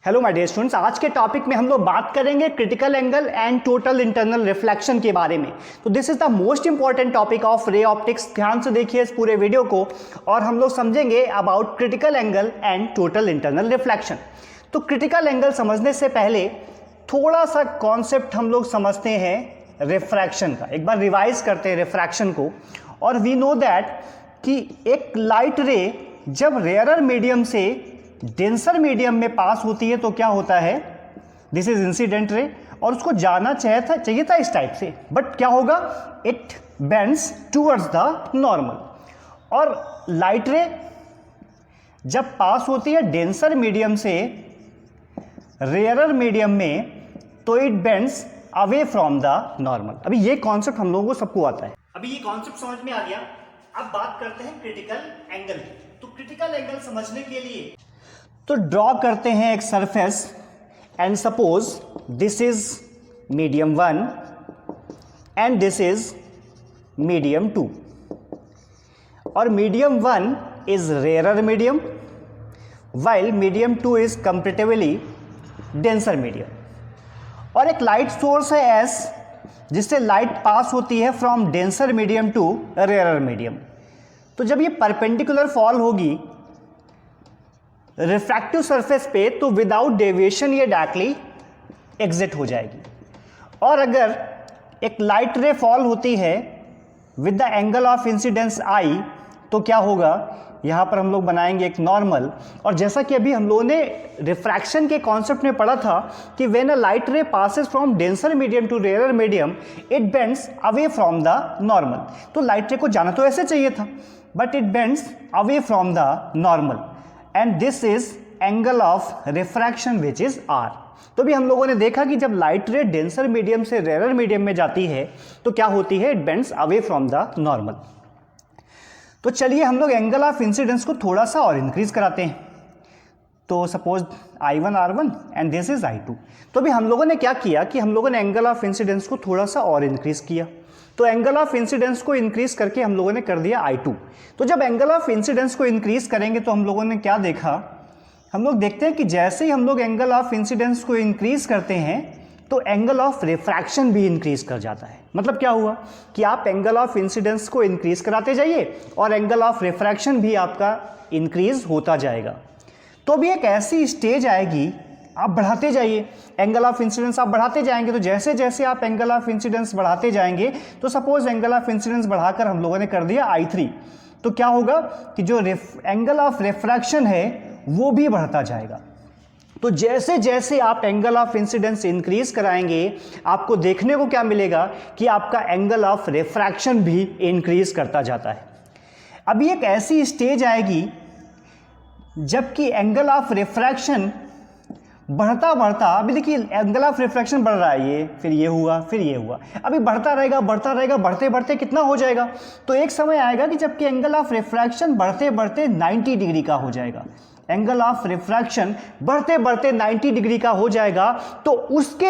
Hello my dear students, आज के topic में हम लोग बात करेंगे critical angle and total internal reflection के बारे में। तो this is the most important topic of ray optics. ध्यान से देखिए इस पूरे वीडियो को और हम लोग समझेंगे about critical angle and total internal reflection. तो क्रिटिकल एंगल समझने से पहले थोड़ा सा कॉन्सेप्ट हम लोग समझते हैं रिफ्रैक्शन का। एक बार रिवाइज करते हैं रिफ्रैक्शन को। और वी नो दैट कि एक लाइट रे जब रेयरर मीडियम से डेंसर मीडियम में पास होती है तो क्या होता है, दिस इज इंसिडेंट रे, और उसको जाना चाहिए था इस टाइप से, बट क्या होगा, it bends towards the normal. और लाइट रे जब पास होती है डेंसर मीडियम से रेयरर मीडियम में तो it bends away from the normal. अभी ये कॉन्सेप्ट हम लोगों को सबको आता है। अभी ये कॉन्सेप्ट समझ में आ गया। अब बात करते हैं क्रिटिकल एंगल की। तो क्रिटिकल एंगल समझने के लिए तो ड्रॉ करते हैं एक surface and suppose this is medium 1 and this is medium 2 और medium 1 is rarer medium while medium 2 is comparatively denser medium. और एक लाइट सोर्स है एस जिससे लाइट पास होती है from denser medium to rarer medium. तो जब ये परपेंडिकुलर फॉल होगी रिफ्रैक्टिव सरफेस पे तो विदाउट डेविएशन ये डायरेक्टली एग्जिट हो जाएगी। और अगर एक लाइट रे फॉल होती है with the angle of incidence I तो क्या होगा, यहाँ पर हम लोग बनाएंगे एक नॉर्मल। और जैसा कि अभी हम लोगों ने रिफ्रैक्शन के कॉन्सेप्ट में पढ़ा था कि when a light ray passes from denser medium to rarer medium it bends away from the normal. तो लाइट रे को जाना तो ऐसे चाहिए था but it bends away from the normal and this is angle of refraction which is R. तो भी हम लोगों ने देखा कि जब लाइट रे डेंसर मीडियम से रेयरर मीडियम में जाती है तो क्या होती है, it bends away from the normal. तो चलिए हम लोग एंगल ऑफ इंसिडेंस को थोड़ा सा और इंक्रीज कराते हैं। तो suppose I1 R1 and this is I2। तो भी हम लोगों ने क्या किया कि हम लोगों ने एंगल ऑफ इंसिडेंस को थोड़ा सा और इंक्रीज किया। तो एंगल ऑफ इंसिडेंस को इंक्रीज करके हम लोगों ने कर दिया I2। तो जब एंगल ऑफ इंसिडेंस को इंक्रीज करेंगे तो हम लोगों ने क्या देखा, हम लोग देखते हैं कि जैसे ही हम लोग एंगल ऑफ इंसिडेंस को इंक्रीज करते हैं तो एंगल ऑफ रिफ्रैक्शन भी इंक्रीज कर जाता है। मतलब क्या हुआ कि आप एंगल ऑफ इंसिडेंस को इंक्रीज कराते जाइए और एंगल ऑफ रिफ्रैक्शन भी आपका इंक्रीज होता जाएगा। तो भी एक ऐसी स्टेज आएगी, आप बढ़ाते जाइए एंगल ऑफ इंसिडेंस, आप बढ़ाते जाएंगे। तो जैसे जैसे आप एंगल ऑफ इंसिडेंस बढ़ाते जाएंगे तो सपोज एंगल ऑफ इंसिडेंस बढ़ाकर हम लोगों ने कर दिया I3, तो क्या होगा कि जो एंगल ऑफ रिफ्रैक्शन है वो भी बढ़ता जाएगा। तो जैसे जैसे आप एंगल ऑफ इंसिडेंस इंक्रीज कराएंगे आपको देखने को क्या मिलेगा कि आपका एंगल ऑफ रिफ्रैक्शन भी इंक्रीज करता जाता है। अभी एक ऐसी स्टेज आएगी जबकि एंगल ऑफ रिफ्रैक्शन बढ़ता बढ़ता, अभी देखिए एंगल ऑफ रिफ्रैक्शन बढ़ रहा है, ये फिर ये हुआ फिर ये हुआ, अभी बढ़ता रहेगा बढ़ता रहेगा, बढ़ते बढ़ते कितना हो जाएगा, तो एक समय आएगा कि जबकि एंगल ऑफ रिफ्रैक्शन बढ़ते बढ़ते 90 डिग्री का हो जाएगा। एंगल ऑफ रिफ्रैक्शन बढ़ते बढ़ते 90 डिग्री का हो जाएगा तो उसके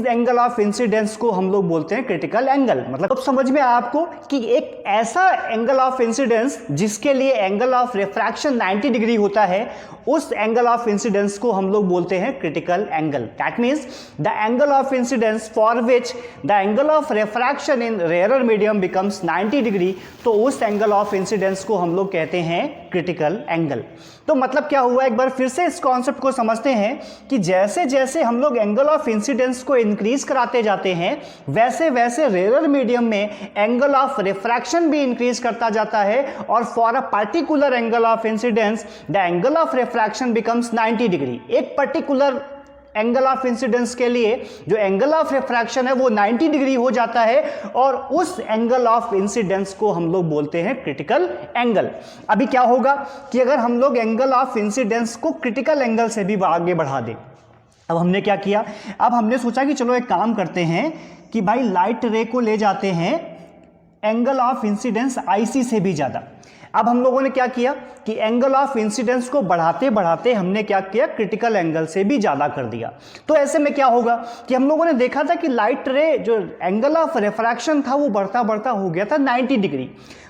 एंगल ऑफ इंसिडेंस को हम लोग बोलते हैं क्रिटिकल एंगल। मतलब अब समझ में आया आपको कि एक ऐसा एंगल ऑफ इंसिडेंस जिसके लिए एंगल ऑफ रिफ्रैक्शन 90 डिग्री होता है उस एंगल ऑफ इंसिडेंस को हम लोग बोलते हैं critical angle. That means the angle of incidence for which the angle of refraction in rarer medium becomes 90 degree, तो उस एंगल ऑफ इंसिडेंस को हम लोग कहते हैं क्रिटिकल एंगल। तो मतलब क्या हुआ, एक बार फिर से इस कॉन्सेप्ट को समझते हैं कि जैसे जैसे हम लोग एंगल ऑफ इंसिडेंस को इंक्रीज कराते जाते हैं वैसे वैसे रेयरर मीडियम में एंगल ऑफ रिफ्रैक्शन भी इंक्रीज करता जाता है और for a particular angle of incidence the angle of refraction becomes 90 degree. एक पर्टिकुलर एंगल ऑफ इंसिडेंस के लिए जो एंगल ऑफ रिफ्रैक्शन है वो 90 डिग्री हो जाता है और उस एंगल ऑफ इंसिडेंस को हम लोग बोलते हैं क्रिटिकल एंगल। अभी क्या होगा कि अगर हम लोग एंगल ऑफ इंसिडेंस को क्रिटिकल एंगल से भी आगे बढ़ा दें, अब हमने क्या किया, अब हमने सोचा कि चलो एक काम करते हैं कि भाई लाइट रे को ले जाते हैं एंगल ऑफ इंसिडेंस IC से भी ज्यादा। अब हम लोगों ने क्या किया कि एंगल ऑफ इंसिडेंस को बढ़ाते बढ़ाते हमने क्या किया, क्रिटिकल एंगल से भी ज्यादा कर दिया। तो ऐसे में क्या होगा कि हम लोगों ने देखा था कि लाइट रे जो एंगल ऑफ रिफ्रैक्शन था वो बढ़ता बढ़ता हो गया था 90 डिग्री,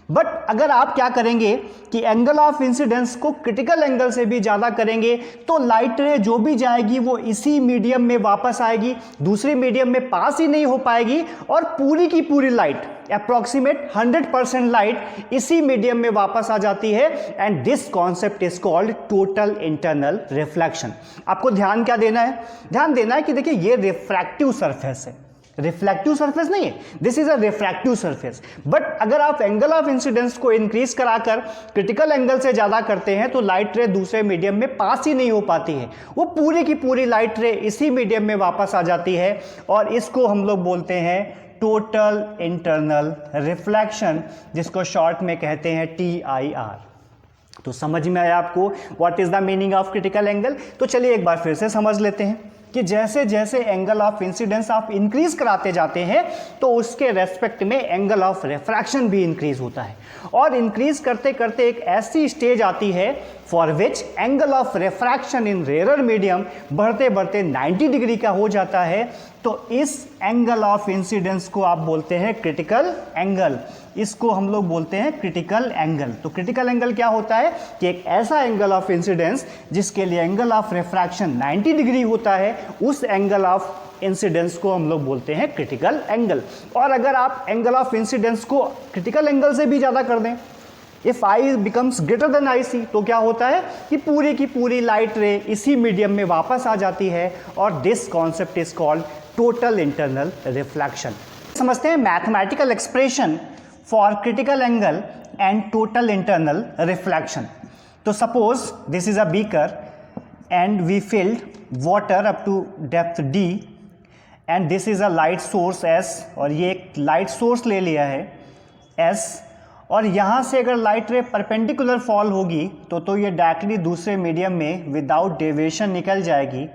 बट अगर आप क्या करेंगे कि एंगल ऑफ इंसिडेंस को क्रिटिकल एंगल से भी ज़्यादा करेंगे तो लाइट रे जो भी जाएगी वो इसी मीडियम में वापस आएगी, दूसरे मीडियम में पास ही नहीं हो पाएगी और पूरी की पूरी लाइट अप्रॉक्सीमेट 100% लाइट इसी मीडियम में वापस आ जाती है। And this concept is called total internal reflection. आपको ध्यान क्या देना है? ध्यान देना है कि देखिए ये रिफ्रैक्टिव सरफेस है, रिफ्लेक्टिव सरफेस नहीं है, this is a refractive surface. But अगर आप एंगल ऑफ इंसिडेंस को इंक्रीज कराकर क्रिटिकल एंगल से ज्यादा करते हैं तो लाइट रे दूसरे मीडियम में पास ही नहीं हो पाती है, वो पूरी की पूरी लाइट रे इसी मीडियम में वापस आ जाती है और इसको हम लोग बोलते हैं टोटल इंटरनल रिफ्लेक्शन, जिसको शॉर्ट में कहते हैं TIR। तो समझ में आया आपको what is the meaning of critical angle? तो चलिए एक बार फिर से समझ लेते हैं कि जैसे जैसे एंगल ऑफ इंसिडेंस आप इंक्रीज कराते जाते हैं तो उसके रेस्पेक्ट में एंगल ऑफ रिफ्रैक्शन भी इंक्रीज होता है और इंक्रीज करते करते एक ऐसी स्टेज आती है for which angle of refraction in rare medium बढ़ते बढ़ते 90 डिग्री का हो जाता है। तो इस एंगल ऑफ इंसिडेंस को आप बोलते हैं क्रिटिकल एंगल, इसको हम लोग बोलते हैं क्रिटिकल एंगल। तो क्रिटिकल एंगल क्या होता है कि एक ऐसा एंगल ऑफ इंसिडेंस जिसके लिए एंगल ऑफ रिफ्रैक्शन 90 डिग्री होता है, उस एंगल ऑफ इंसिडेंस को हम लोग बोलते हैं क्रिटिकल एंगल। और अगर आप एंगल ऑफ इंसिडेंस को क्रिटिकल एंगल से भी ज़्यादा कर दें, if I becomes greater than IC, तो क्या होता है कि पूरी की पूरी लाइट रे इसी मीडियम में वापस आ जाती है और this concept is called total internal reflection. समझते हैं mathematical expression for critical angle and total internal reflection. तो suppose this is a beaker and we filled water up to depth D and this is a light source S, और ये एक light source ले लिया है S, और यहाँ से अगर लाइट रे परपेंडिकुलर फॉल होगी तो ये डायरेक्टली दूसरे मीडियम में विदाउट डेविएशन निकल जाएगी।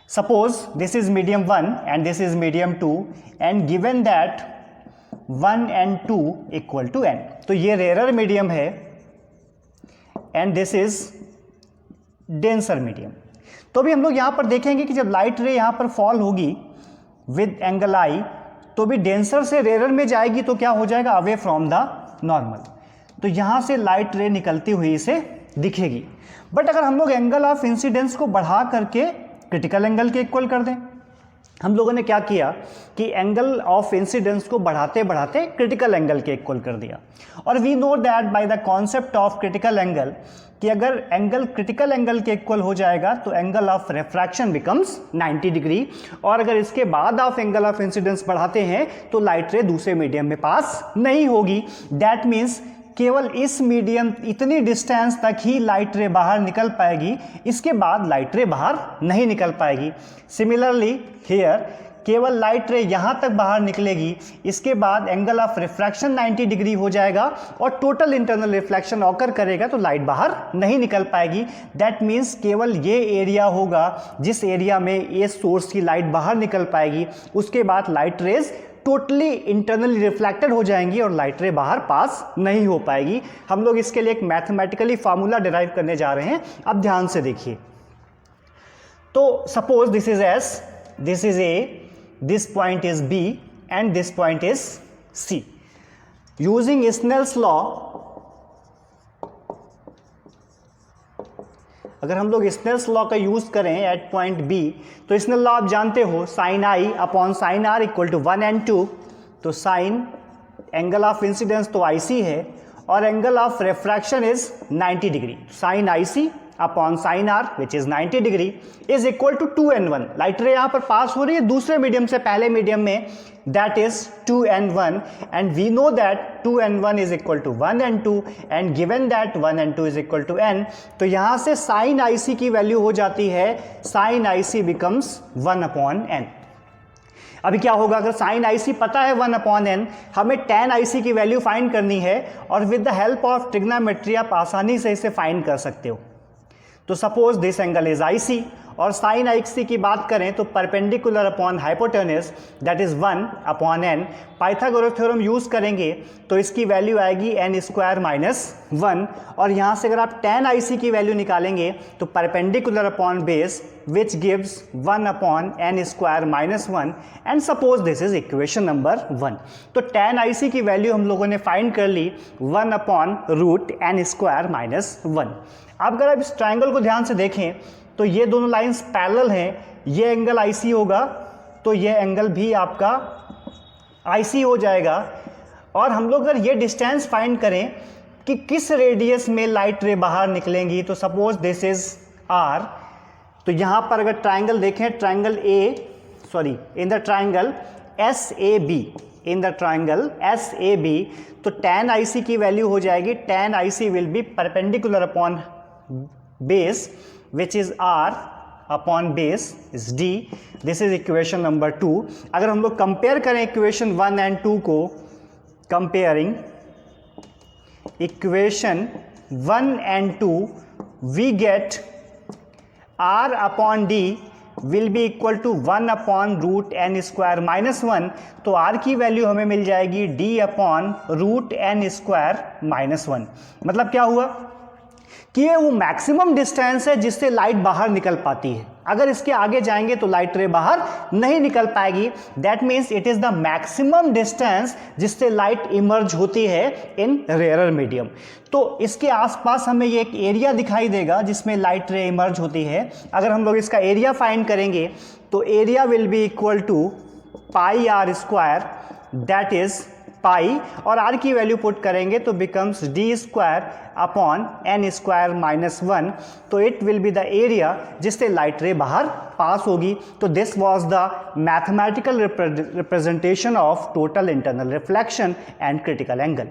Suppose this is medium 1 and this is medium 2 and given that 1 and 2 equal to n। तो ये रेयर मीडियम है and this is denser medium. तो भी हम लोग यहाँ पर देखेंगे कि जब लाइट रे यहाँ पर फॉल होगी विद एंगल I तो भी डेंसर से रेयर में जाएगी तो क्या हो जाएगा, अवे फ्रॉम द नॉर्मल। तो यहाँ से लाइट रे निकलती हुई इसे दिखेगी। बट अगर हम लोग एंगल ऑफ इंसिडेंस को बढ़ा करके क्रिटिकल एंगल के इक्वल कर दें, हम लोगों ने क्या किया कि एंगल ऑफ इंसिडेंस को बढ़ाते बढ़ाते क्रिटिकल एंगल के इक्वल कर दिया। और we know that by the concept of critical angle कि अगर एंगल क्रिटिकल एंगल के इक्वल हो जाएगा तो angle of refraction becomes 90 degree, और अगर इसके बाद आप एंगल ऑफ इंसिडेंस बढ़ाते हैं तो लाइट रे दूसरे मीडियम में पास नहीं होगी। दैट मीन्स केवल इस मीडियम इतनी डिस्टेंस तक ही लाइट रे बाहर निकल पाएगी, इसके बाद लाइट रे बाहर नहीं निकल पाएगी। सिमिलरली हियर केवल लाइट रे यहाँ तक बाहर निकलेगी, इसके बाद एंगल ऑफ रिफ्रैक्शन 90 डिग्री हो जाएगा और टोटल इंटरनल रिफ्लेक्शन ऑकर करेगा तो लाइट बाहर नहीं निकल पाएगी। दैट मीन्स केवल ये एरिया होगा जिस एरिया में ये सोर्स की लाइट बाहर निकल पाएगी, उसके बाद light rays totally internally reflected हो जाएंगी और लाइट रे बाहर पास नहीं हो पाएगी। हम लोग इसके लिए एक मैथमेटिकली फार्मूला डिराइव करने जा रहे हैं, अब ध्यान से देखिए। तो suppose this is S, this is A, this point is B and this point is C. Using Snell's law, अगर हम लोग स्नेल्स लॉ का यूज करें एट पॉइंट B, तो स्नेल लॉ आप जानते हो sine I upon sine R equal to 1 and 2। तो साइन एंगल ऑफ इंसिडेंस तो IC है और angle of refraction is 90 degree. Sine IC upon sine R which is 90 degree is equal to 2n1। Light ray यहाँ पर पास हो रही है दूसरे मीडियम से पहले मीडियम में, that is 2n1 and we know that 2n1 is equal to 1 and 2 and given that 1 and 2 is equal to n। तो यहाँ से साइन IC की वैल्यू हो जाती है sine IC becomes 1 upon n। अभी क्या होगा, अगर साइन IC पता है 1 अपॉन n, हमें tan IC की वैल्यू फाइंड करनी है और with the help of trigonometry आप आसानी से इसे फाइंड कर सकते हो। तो suppose this angle is IC और साइन IC की बात करें तो perpendicular upon hypotenuse that is 1 upon n। Pythagoras theorem use करेंगे तो इसकी वैल्यू आएगी n स्क्वायर माइनस 1, और यहाँ से अगर आप tan IC की वैल्यू निकालेंगे तो perpendicular upon base which gives 1 upon n square minus 1 and suppose this is equation number 1. तो tan IC की वैल्यू हम लोगों ने फाइंड कर ली 1 upon root n square minus 1. अब अगर आप इस ट्राइंगल को ध्यान से देखें तो ये दोनों लाइंस पैरेलल हैं, ये एंगल IC होगा तो ये एंगल भी आपका IC हो जाएगा। और हम लोग अगर ये डिस्टेंस फाइंड करें कि किस रेडियस में लाइट रे बाहर निकलेंगी, तो सपोज दिस इज R, तो यहाँ पर अगर ट्राइंगल देखें, triangle in the triangle SAB, तो tan IC की वैल्यू हो जाएगी, tan IC will be perpendicular upon base which is R upon base is D. This is equation number 2. अगर हम लोग कंपेयर करें इक्वेशन 1 एंड 2 को, comparing equation 1 and 2 we get R upon D will be equal to 1 upon root n square minus 1. तो R की value हमें मिल जाएगी D upon root n square minus 1. मतलब क्या हुआ कि ये वो मैक्सिमम डिस्टेंस है जिससे लाइट बाहर निकल पाती है। अगर इसके आगे जाएंगे तो लाइट रे बाहर नहीं निकल पाएगी। That means it is the maximum distance जिससे लाइट इमर्ज होती है इन रेयरर मीडियम। तो इसके आसपास हमें ये एक एरिया दिखाई देगा जिसमें लाइट रे इमर्ज होती है। अगर हम लोग इसका एरिया फाइंड करेंगे तो area will be equal to pi R square, that is pi, और आर की वैल्यू पुट करेंगे तो becomes D square upon N square minus 1. तो it will be the area जिससे लाइट रे बाहर पास होगी. तो this was the mathematical representation of total internal reflection and critical angle.